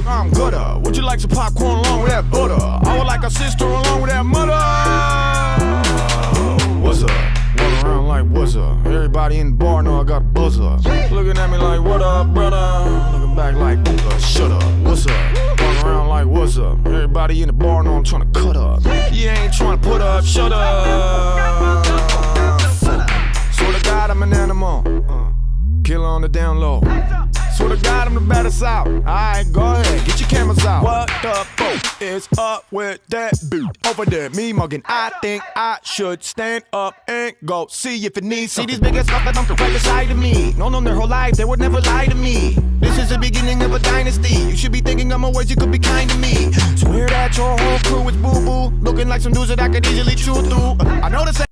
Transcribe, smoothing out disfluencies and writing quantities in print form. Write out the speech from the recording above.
I'm gooder. Would you like some popcorn along with that butter? I would like a sister along with that mother. What's up? Walking around like what's up? Everybody in the bar know I got a buzzer. Looking at me like what up, brother? Looking back like shut up. What's up? Walking around like what's up? Everybody in the bar know I'm trying to cut up. You ain't trying to put up, shut up. Swear to God I'm an animal. Killer on the down low. Swear to God I'm the baddest out. Alright, go ahead, get your cameras out. What the fuck is up with that boot over there? Me mugging, I think I should stand up and go see if it needs something. See these big ass stuff that don't right beside of me. Known them their whole life, they would never lie to me. This is the beginning of a dynasty. You should be thinking of more ways you could be kind to me. Swear that your whole crew is boo-boo, looking like some dudes that I could easily chew through. I know this ain't